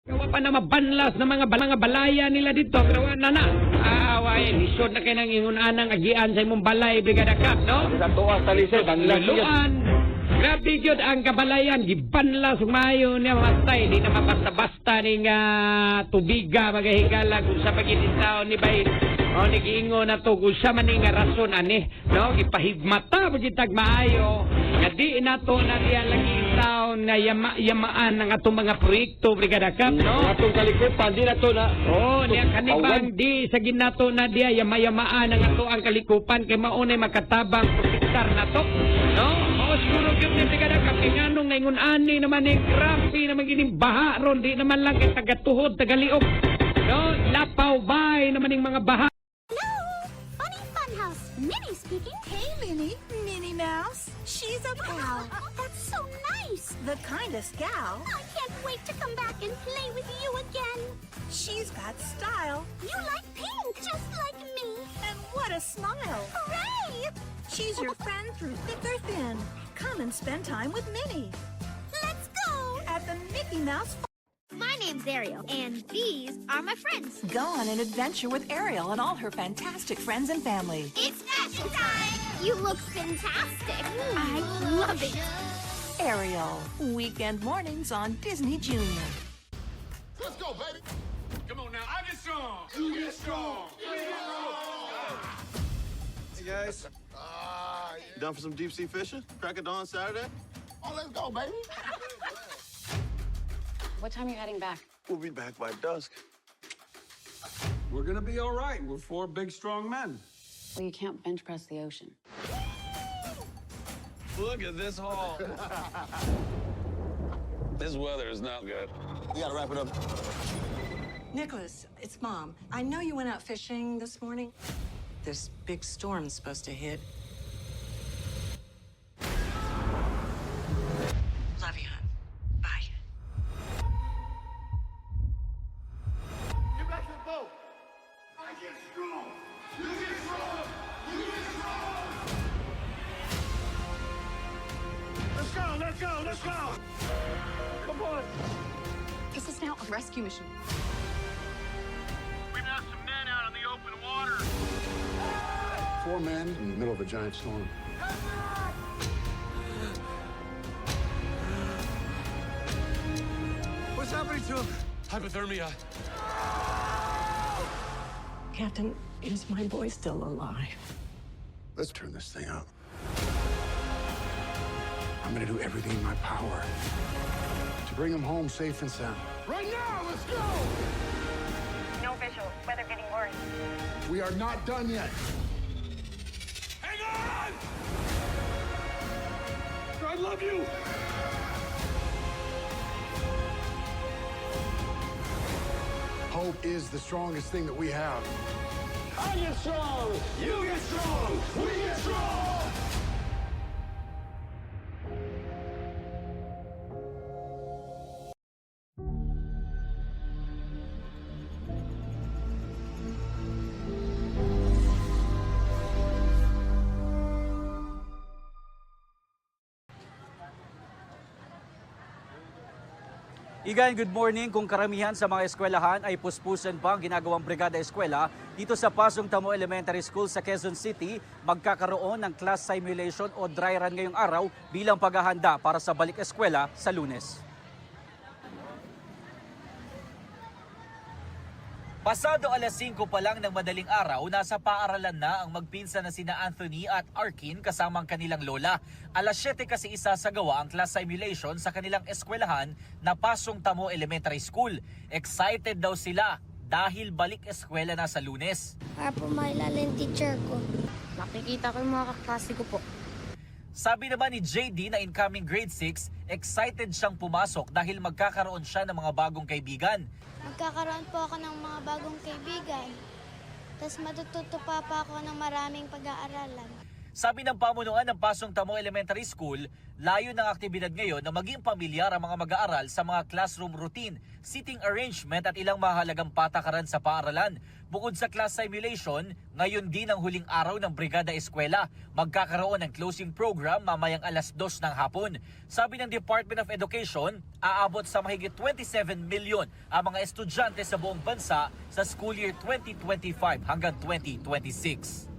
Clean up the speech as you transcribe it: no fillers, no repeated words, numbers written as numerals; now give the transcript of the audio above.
Gawa pa na mabanlas na mga balaya nila dito. Pero na. Away, lisod na kayo ng ingunanang agian sa imong balay, Brigada Cap, no? Sa tuwa sa lisod, ang Luluan. Grabe yun ang kabalayan. Gibanlas, umayo niya matay. Di na mabasta-basta ni nga tubiga, magahigala kung sa pag-initaw ni Bayin. O, nag-iingo na to kung siya man nga rason, ani. No? Ipahigmata, magitag maayo. Nga di na to na diya lagi taon na yamaan ng atong mga proyekto, Brigada Cap, no? Atong kalikupan, di na to na. Oo, niya kanibang di sa ginato na diya yama-yamaan ang ato ang kalikupan kay maunay makatabang protektar na to. No? O siguro gyud ni Brigada Cap nganong ngayon ani naman ni grabe naman gining baha ron di naman lang kay tagatuhod tagaliog. No? Lapaw bay naman ning mga baha. Funny Funhouse. Minnie speaking. Hey, Minnie. Minnie Mouse. She's a pal. That's so nice. The kindest gal. I can't wait to come back and play with you again. She's got style. You like pink, just like me. And what a smile. Hooray! She's your friend through thick or thin. Come and spend time with Minnie Let's go. at the Mickey Mouse. My name's Ariel, and these are my friends. Go on an adventure with Ariel and all her fantastic friends and family. It's fashion time. You look fantastic. I love it. Ariel, weekend mornings on Disney Junior. Let's go, baby. Come on now. I get strong. You get strong. Hey guys, done for some deep sea fishing? Crack of dawn Saturday? Oh, let's go, baby. What time are you heading back? We'll be back by dusk. We're gonna be all right. We're four big, strong men. Well, you can't bench press the ocean. Look at this haul. This weather is not good. We gotta wrap it up. Nicholas, it's Mom. I know you went out fishing this morning. This big storm's supposed to hit. Love you, hon. Bye. Get back to the boat. I get strong. You get strong. You get strong. Let's go. Let's go. Let's go. Come on. This is now a rescue mission. We've got some men out in the open water. 4 men in the middle of a giant storm. What's happening to him? Hypothermia. Captain, is my boy still alive? Let's turn this thing up. I'm gonna do everything in my power to bring him home safe and sound. Right now. Let's go. No visual. Weather getting worse. We are not done yet. Hang on. I love you. Hope is the strongest thing that we have. I get strong. You get strong. We get strong. Igan, good morning. Kung karamihan sa mga eskwelahan ay puspusan pa ang ginagawang Brigada Eskwela, dito sa Pasong Tamo Elementary School sa Quezon City, magkakaroon ng class simulation o dry run ngayong araw bilang paghahanda para sa balik eskwela sa Lunes. Pasado alas 5 pa lang ng madaling araw, nasa paaralan na ang magpinsan na sina Anthony at Arkin kasama ang kanilang lola. Alas 7 kasi isasagawa ang class simulation sa kanilang eskwelahan na Pasong Tamo Elementary School. Excited daw sila dahil balik eskwela na sa Lunes. Para po mailala yung teacher ko. Nakikita ko yung mga kaklase ko po. Sabi naman ni JD na incoming grade 6, excited siyang pumasok dahil magkakaroon siya ng mga bagong kaibigan. Magkakaroon po ako ng mga bagong kaibigan. Tapos matututo pa ako ng maraming pag-aaralan. Sabi ng pamunuan ng Pasong Tamo Elementary School, layo ng aktibidad ngayon na maging pamilyar ang mga mag-aaral sa mga classroom routine, seating arrangement at ilang mahalagang patakaran sa paaralan. Bukod sa class simulation, ngayon din ang huling araw ng Brigada Eskwela. Magkakaroon ng closing program mamayang 2:00 ng hapon. Sabi ng Department of Education, aabot sa mahigit 27 milyon ang mga estudyante sa buong bansa sa school year 2025 hanggang 2026.